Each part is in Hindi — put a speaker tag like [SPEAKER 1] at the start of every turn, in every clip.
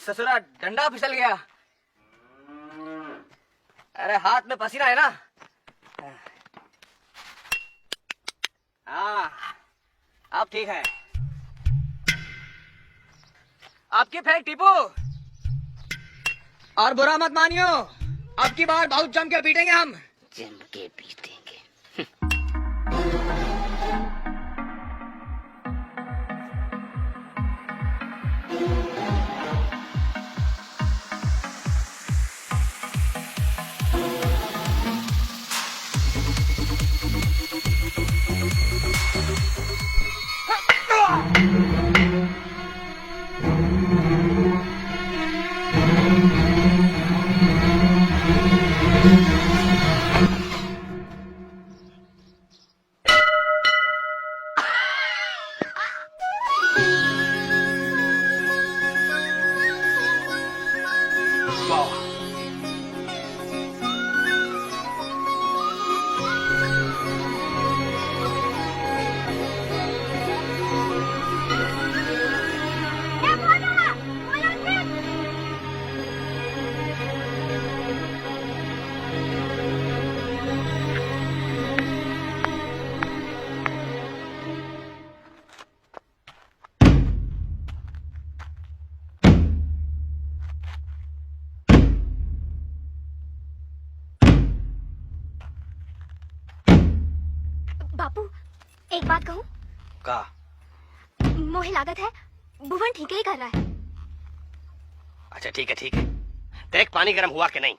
[SPEAKER 1] ससुरा डंडा फिसल गया। अरे हाथ में पसीना है ना। हाँ अब ठीक है। आपकी फेंक टीपू। और बुरा मत मानियो, अब की बार बहुत जम के पीटेंगे हम।
[SPEAKER 2] जम के पीटेंगे।
[SPEAKER 3] बापू एक बात कहूँ?
[SPEAKER 1] का?
[SPEAKER 3] मोहे लागत है भुवन ठीक ही कर रहा है।
[SPEAKER 2] अच्छा ठीक है ठीक है, देख पानी गर्म हुआ कि नहीं।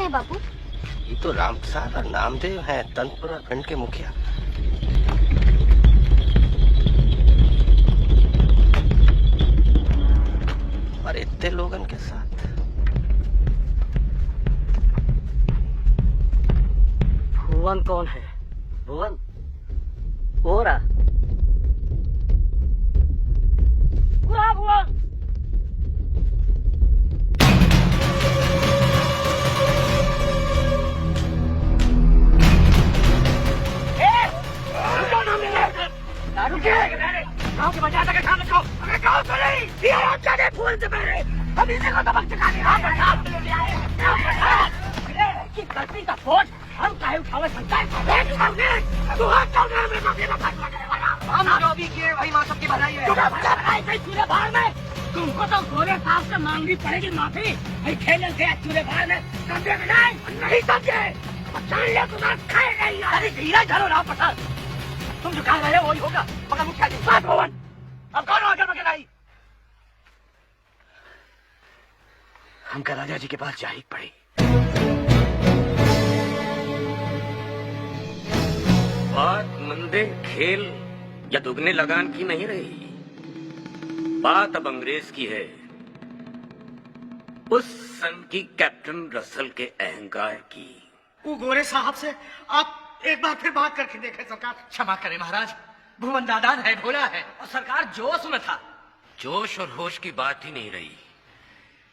[SPEAKER 3] बापू?
[SPEAKER 2] ये तो रामप्रसाद और नामदेव हैं, तंतपुरा खंड के मुखिया। और इतने लोगन के साथ
[SPEAKER 1] भुवन कौन है? भुवन हो रहा भुवन। गाँव के बाजार तक काम रखो, हमें गाँव से नहीं, ये आप जाने फूल से पहले हम इसी को दबक चुका दिया। कि गलती का बोझ हम काहे उठावे सकता है? तू हाथ डाल मेरे माथे में फंस लगे वाला। हम जो भी किए वही माँ सबकी भलाई है। तुम्हें भला भलाई कहीं चूल्हे बाहर में, तुमको तो गोरे साहब से मांगनी पड़ेगी माफी। भाई खेलने से चूल्हे बाहर में समझे नहीं समझे? जान लिया तुम्हारा खाए नहीं। अरे धीरा चलो राम प्रसाद, तुम जो कह रहे हो वही होगा। मगर मुखिया जी बात भवन अब कौन आगे मगर आई? हमका राजा जी के पास जा ही पड़ी।
[SPEAKER 4] बात मंदे खेल या दुगने लगान की नहीं रही, बात अब अंग्रेज की है। उस सन की कैप्टन रसल के अहंकार की।
[SPEAKER 5] वो गोरे साहब से आप
[SPEAKER 1] एक बार फिर बात करके देखे सरकार। क्षमा करें महाराज, भुवन नादान है, भोला है और सरकार जोश में था।
[SPEAKER 4] जोश और होश की बात ही नहीं रही।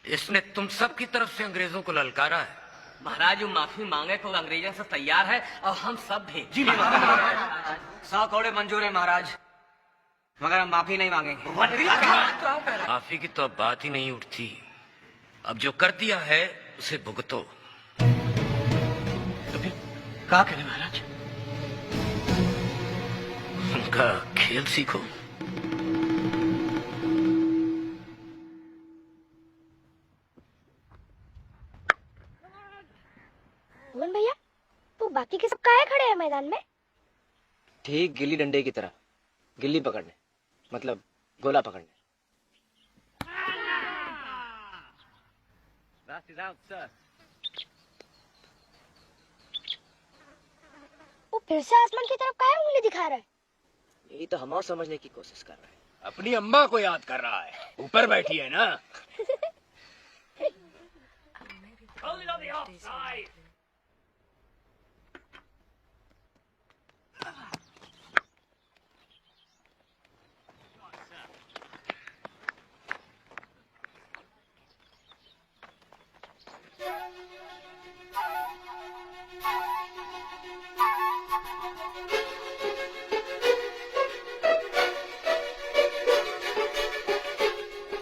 [SPEAKER 4] इसने तुम सब की तरफ से अंग्रेजों को ललकारा है।
[SPEAKER 1] महाराज वो माफी मांगे तो अंग्रेजों से तैयार है और हम सब भी।
[SPEAKER 2] जी महाराज।
[SPEAKER 1] 100 करोड़ मंजूर है महाराज, मगर हम माफी नहीं मांगेंगे।
[SPEAKER 4] माफी की तो अब बात ही नहीं उठती। अब जो कर दिया है उसे भुगतो।
[SPEAKER 1] तो फिर क्या करें महाराज?
[SPEAKER 4] उनका खेल सीखो।
[SPEAKER 3] भुवन भैया, तो बाकी के सब काहे खड़े हैं मैदान में?
[SPEAKER 2] ठीक गिल्ली डंडे की तरह, गिल्ली पकड़ने, मतलब गोला पकड़ने।
[SPEAKER 3] वो फिर से आसमान की तरफ काहे उंगली दिखा रहा है?
[SPEAKER 2] यही तो हम और समझने की कोशिश कर रहे हैं।
[SPEAKER 5] अपनी अम्मा को याद कर रहा है, ऊपर बैठी है ना।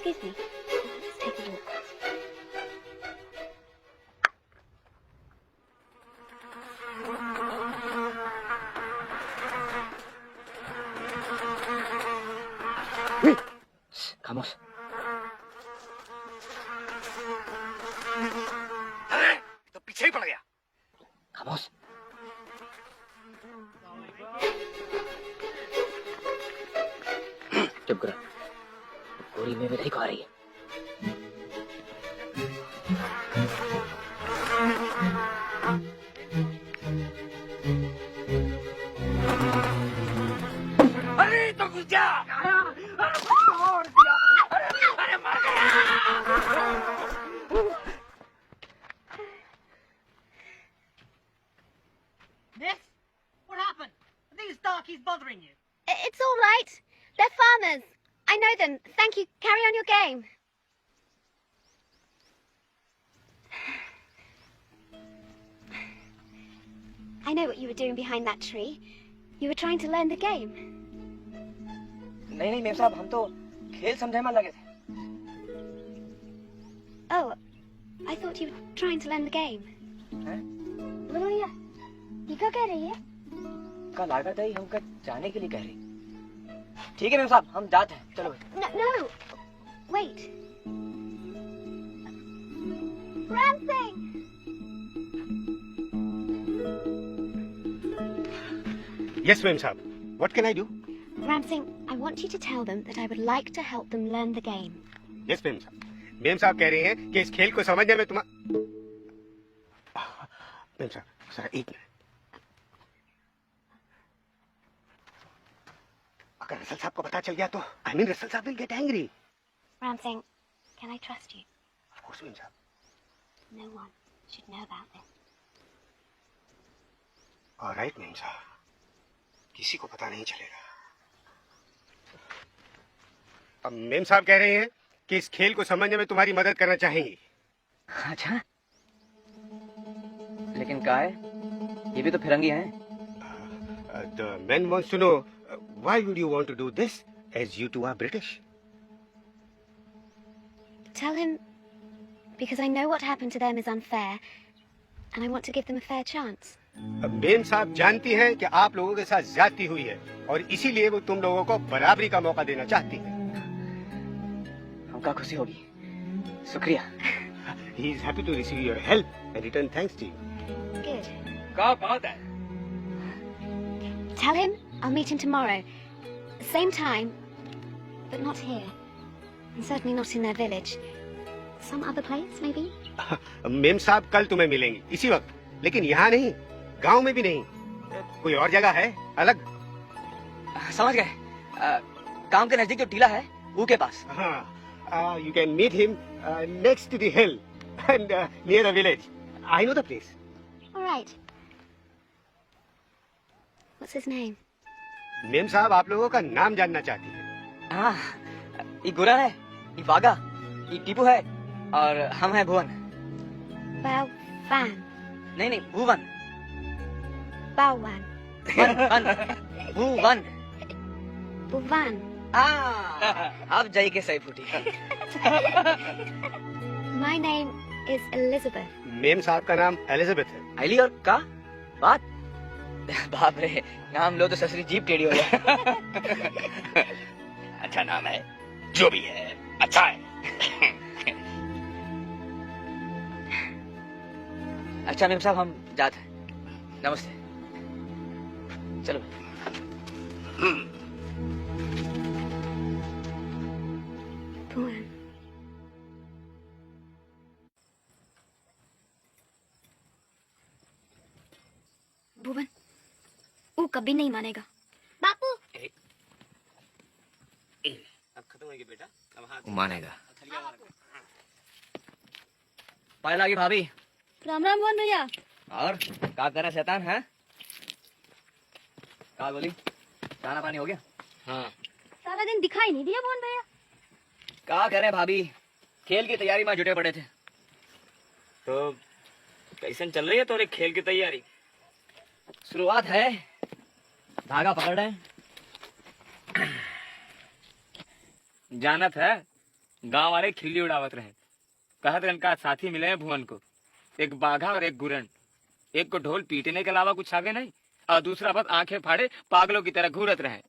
[SPEAKER 3] Excuse me. Let's take a walk.
[SPEAKER 2] खामोश।
[SPEAKER 5] तो पीछे ही पड़ गया।
[SPEAKER 2] खामोश। चुप करो। गोरी में नहीं खा रही है।
[SPEAKER 5] अरे तो घुस जा।
[SPEAKER 1] Miss, what happened? Are these darkies bothering you?
[SPEAKER 3] It's all right. They're farmers. I know them. Thank you. Carry on your game. I know what you were doing behind that tree. You were trying to learn the game.
[SPEAKER 2] नहीं नहीं मेम साहब, हम तो खेल समझने में लगे थे।
[SPEAKER 3] Oh, I thought you were trying to learn the game.
[SPEAKER 2] हैं?
[SPEAKER 3] भैया, ये क्या कह रही है?
[SPEAKER 2] का लागत है हमका जाने के लिए कह रही। ठीक है मेम साहब, हम जाते हैं। चलो भाई।
[SPEAKER 3] No. Wait. Ramsing!
[SPEAKER 5] Yes, ma'am साहब. What can I do?
[SPEAKER 3] Ramsing, I want you to tell them that I would like to help them learn the game.
[SPEAKER 5] Yes, ma'am साहब. मेम साहब कह रहे हैं कि इस खेल को समझने में मेम साहब, जरा एक मिनट। अगर रसल साहब को पता चल गया तो रसल साहब will get angry.
[SPEAKER 3] Ramsing, can I trust you?
[SPEAKER 5] Of course, ma'am साहब.
[SPEAKER 3] No one should know about this.
[SPEAKER 5] All right, ma'am साहब. किसी को पता नहीं चलेगा। अब मेम साहब कह रहे हैं कि इस खेल को समझने में तुम्हारी मदद करना चाहेंगी।
[SPEAKER 2] अच्छा, लेकिन क्या है? ये भी तो फिरंगी हैं।
[SPEAKER 5] The man wants to know why would you want to do this as you two are British?
[SPEAKER 3] Tell him, because I know what happened to them is unfair, and I want to give them a fair chance.
[SPEAKER 5] Ma'am साहब जानती हैं कि आप लोगों के साथ ज्यादती हुई है और इसीलिए वो तुम लोगों को बराबरी का मौका देना चाहती है।
[SPEAKER 2] हमका खुशी होगी। शुक्रिया।
[SPEAKER 5] He is happy to receive your help and return thanks to you.
[SPEAKER 3] Good.
[SPEAKER 5] क्या बात है?
[SPEAKER 3] Tell him I'll meet him tomorrow. Same time, but not here. And certainly not in their village. Some other place, maybe?
[SPEAKER 5] Ma'am साहब कल तुम्हें मिलेंगी इसी वक्त, लेकिन यहाँ नहीं, गांव में भी नहीं, कोई और जगह है अलग।
[SPEAKER 2] समझ गए? गांव के नजदीक जो टीला है वो के पास।
[SPEAKER 5] हाँ, you can meet him next to the hill and near the village. I know the place.
[SPEAKER 3] All right. What's his name?
[SPEAKER 5] Ma'am साहब आप लोगों का नाम जानना चाहती है।
[SPEAKER 2] हाँ, ये गुरन है, ये वागा, ये टीपू है और हम हैं भुवन।
[SPEAKER 3] Bao Van.
[SPEAKER 2] नहीं, भुवन।
[SPEAKER 3] Bao Wan.
[SPEAKER 2] भुवन।
[SPEAKER 3] Buvan.
[SPEAKER 2] अब जाइए के सही फूटी।
[SPEAKER 3] My name is Elizabeth.
[SPEAKER 5] Ma'am साहब का नाम एलिजाबेथ है।
[SPEAKER 2] आईली और का बात? बाप रे, नाम लो तो ससुरी जीप टेढ़ी हो जाए।
[SPEAKER 4] अच्छा नाम है, जो भी है अच्छा है।
[SPEAKER 2] अच्छा मेम साहब हम जाते हैं। नमस्ते। चलो।
[SPEAKER 3] Buvan. भुवन, वो कभी नहीं मानेगा। बापू,
[SPEAKER 5] अब खत्म हो गई बेटा, अब हाथ
[SPEAKER 4] मानेगा।
[SPEAKER 2] पाए लागी भाभी।
[SPEAKER 3] राम राम भुवन भैया।
[SPEAKER 2] और क्या कर रहा शैतान है? क्या बोली? खाना पानी हो गया?
[SPEAKER 4] हाँ।
[SPEAKER 3] सारा दिन दिखाई नहीं दिया भुवन भैया।
[SPEAKER 2] क्या करे भाभी, खेल की तैयारी में जुटे पड़े थे।
[SPEAKER 4] तो कैसे चल रही है तोरे खेल की तैयारी?
[SPEAKER 2] शुरुआत है, धागा पकड़ रहे हैं।
[SPEAKER 6] जानत है, गांव वाले खिल्ली उड़ावत रहे। कहत रहे इनका साथी मिले हैं भुवन को, एक बाघा और एक गुरन। एक को ढोल पीटने के अलावा कुछ आगे नहीं, और दूसरा बस आंखें फाड़े पागलों की तरह घूरत रहे।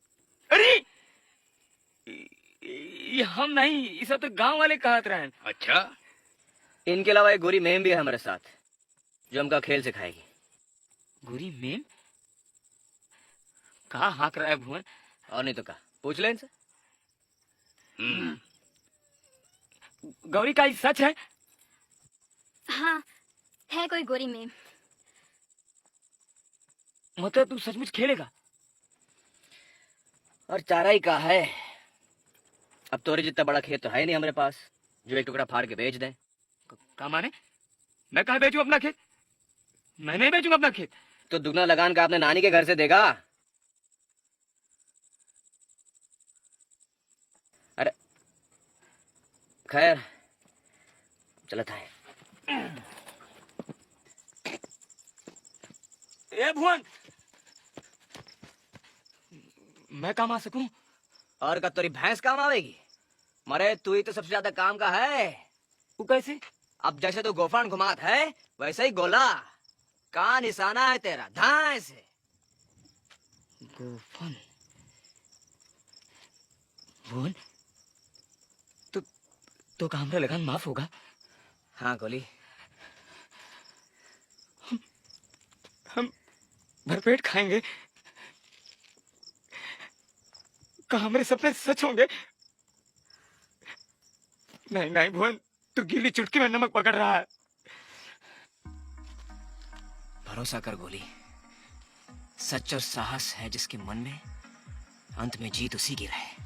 [SPEAKER 6] अरे ये हम नहीं, ये सब तो गांव वाले कहत रहे।
[SPEAKER 4] अच्छा,
[SPEAKER 2] इनके अलावा एक गोरी मेम भी है हमारे साथ, जो हमका खेल सिखाएगी।
[SPEAKER 6] गुरी मेम? कहा हाँक रहा है भुवन?
[SPEAKER 2] और नहीं तो क्या, पूछ ले इनसे।
[SPEAKER 6] गौरी का ये सच है?
[SPEAKER 3] हाँ, है कोई गोरी में।
[SPEAKER 6] मतलब तू सचमुच खेलेगा?
[SPEAKER 2] और चारा ही का है। अब तोरे जितना बड़ा खेत तो है नहीं हमारे पास, जो एक टुकड़ा फाड़ के बेच दें।
[SPEAKER 6] का माने? मैं कहा बेचूं अपना खेत? मैं नहीं बेचूंगा अपना खेत।
[SPEAKER 2] तो दुगना लगान का अपने नानी के घर से देगा। अरे खैर चलत है।
[SPEAKER 6] ए भुवन, मैं काम आ सकूं?
[SPEAKER 2] और का तोरी भैंस काम आवेगी? मरे तू ही तो सबसे ज्यादा काम का है।
[SPEAKER 6] वो कैसे?
[SPEAKER 2] अब जैसे तू गोफान घुमात है वैसे ही गोला का निशाना है तेरा, धाए से।
[SPEAKER 6] गोफन? भुवन, तो का हमरा लगान माफ होगा?
[SPEAKER 2] हाँ गोली।
[SPEAKER 6] हम भरपेट खाएंगे? का हमारे सपने सच होंगे? नहीं नहीं भुवन, तू गीली चुटकी में नमक पकड़ रहा है।
[SPEAKER 2] भरोसा कर गोली, सच और साहस है जिसके मन में, अंत में जीत उसी की रहे।